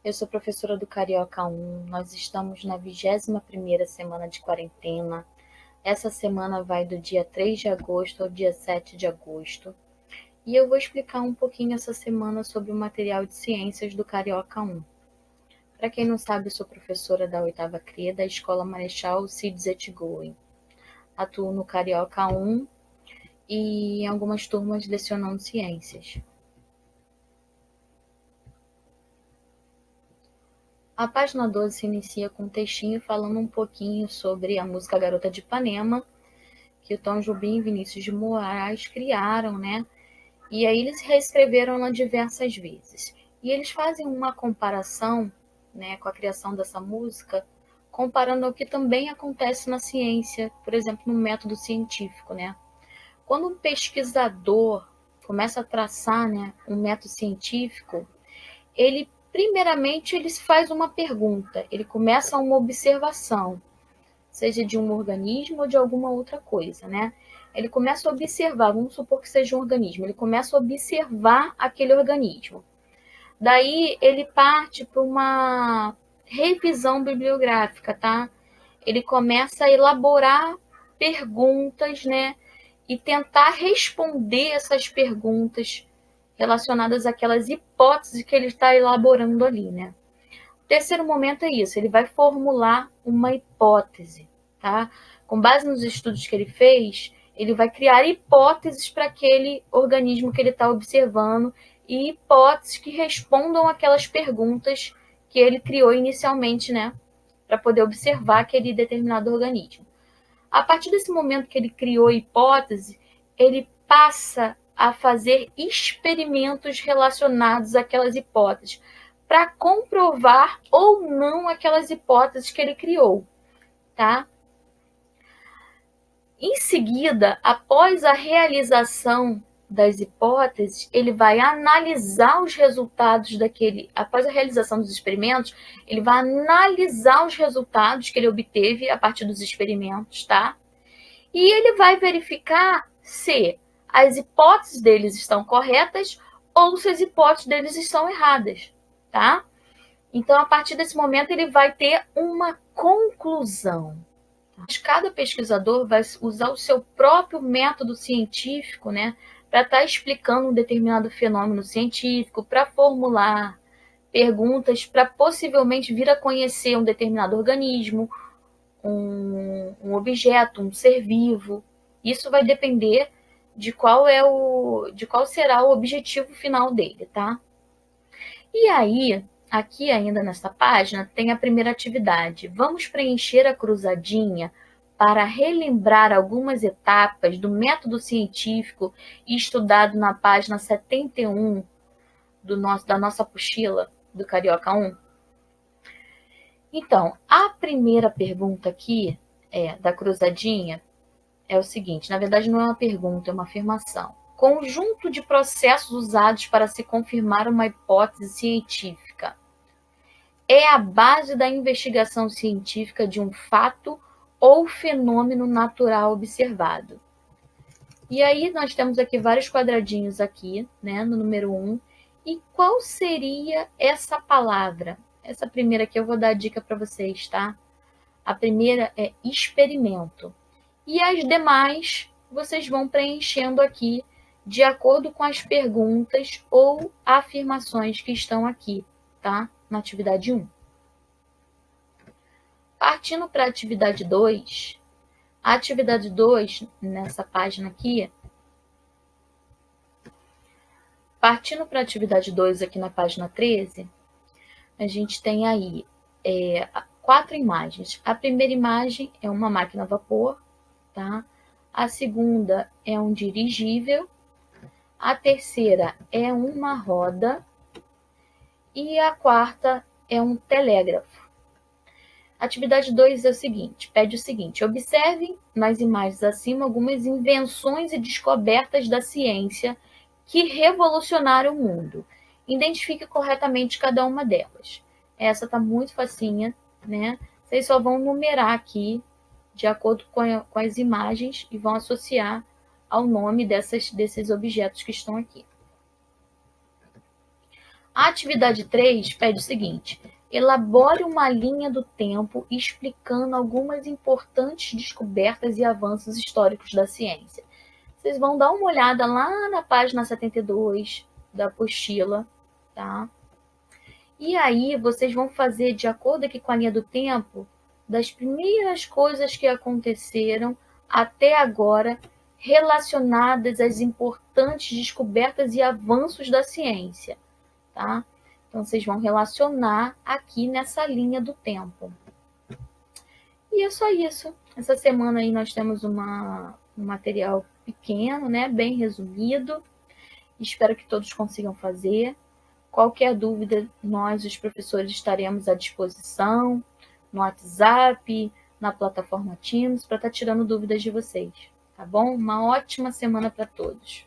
Eu sou professora do Carioca 1, nós estamos na 21ª semana de quarentena. Essa semana vai do dia 3 de agosto ao dia 7 de agosto. E eu vou explicar um pouquinho essa semana sobre o material de ciências do Carioca 1. Para quem não sabe, eu sou professora da 8ª CRE da Escola Marechal Cid Zetgoen. Atuo no Carioca 1 e em algumas turmas lecionando ciências. A página 12 se inicia com um textinho falando um pouquinho sobre a música Garota de Ipanema, que o Tom Jobim e Vinícius de Moraes criaram, né? E aí eles reescreveram ela diversas vezes. E eles fazem uma comparação, né, com a criação dessa música, comparando ao que também acontece na ciência, por exemplo, no método científico, né? Quando um pesquisador começa a traçar, né, um método científico, primeiramente ele faz uma pergunta, ele começa uma observação, seja de um organismo ou de alguma outra coisa, né? Ele começa a observar, vamos supor que seja um organismo, ele começa a observar aquele organismo. Daí ele parte para uma revisão bibliográfica, tá? Ele começa a elaborar perguntas, né? E tentar responder essas perguntas relacionadas àquelas hipóteses que ele está elaborando ali, né? O terceiro momento é isso, ele vai formular uma hipótese, tá? Com base nos estudos que ele fez, ele vai criar hipóteses para aquele organismo que ele está observando e hipóteses que respondam aquelas perguntas que ele criou inicialmente, né? Para poder observar aquele determinado organismo. A partir desse momento que ele criou a hipótese, ele passa a fazer experimentos relacionados àquelas hipóteses, para comprovar ou não aquelas hipóteses que ele criou, tá? Em seguida, após a realização das hipóteses, ele vai analisar os resultados após a realização dos experimentos, ele vai analisar os resultados que ele obteve a partir dos experimentos, tá? E ele vai verificar se as hipóteses deles estão corretas ou se as hipóteses deles estão erradas, tá? Então, a partir desse momento, ele vai ter uma conclusão. Cada pesquisador vai usar o seu próprio método científico, né, para estar explicando um determinado fenômeno científico, para formular perguntas, para possivelmente vir a conhecer um determinado organismo, um objeto, um ser vivo. Isso vai depender de qual será o objetivo final dele, tá? E aí, aqui ainda nessa página, tem a primeira atividade. Vamos preencher a cruzadinha para relembrar algumas etapas do método científico estudado na página 71 da nossa apostila do Carioca 1. Então, a primeira pergunta aqui da cruzadinha é o seguinte, na verdade não é uma pergunta, é uma afirmação. Conjunto de processos usados para se confirmar uma hipótese científica é a base da investigação científica de um fato ou fenômeno natural observado. E aí nós temos aqui vários quadradinhos aqui, né, no número 1. E qual seria essa palavra? Essa primeira aqui eu vou dar a dica para vocês, tá? A primeira é experimento. E as demais vocês vão preenchendo aqui de acordo com as perguntas ou afirmações que estão aqui, tá? Na atividade 1. Partindo para a atividade 2, a atividade 2, nessa página aqui, partindo para a atividade 2 aqui na página 13, a gente tem aí 4 imagens. A primeira imagem é uma máquina a vapor, tá? A segunda é um dirigível, a terceira é uma roda e a quarta é um telégrafo. Atividade 2 é o seguinte, pede o seguinte, observem nas imagens acima algumas invenções e descobertas da ciência que revolucionaram o mundo. Identifique corretamente cada uma delas. Essa está muito facinha, né? Vocês só vão numerar aqui de acordo com as imagens e vão associar ao nome desses objetos que estão aqui. A atividade 3 pede o seguinte: elabore uma linha do tempo explicando algumas importantes descobertas e avanços históricos da ciência. Vocês vão dar uma olhada lá na página 72 da apostila, tá? E aí vocês vão fazer, de acordo aqui com a linha do tempo, das primeiras coisas que aconteceram até agora relacionadas às importantes descobertas e avanços da ciência, tá? Então, vocês vão relacionar aqui nessa linha do tempo. E é só isso. Essa semana aí nós temos um material pequeno, né? Bem resumido. Espero que todos consigam fazer. Qualquer dúvida, nós, os professores, estaremos à disposição no WhatsApp, na plataforma Teams, para estar tirando dúvidas de vocês. Tá bom? Uma ótima semana para todos.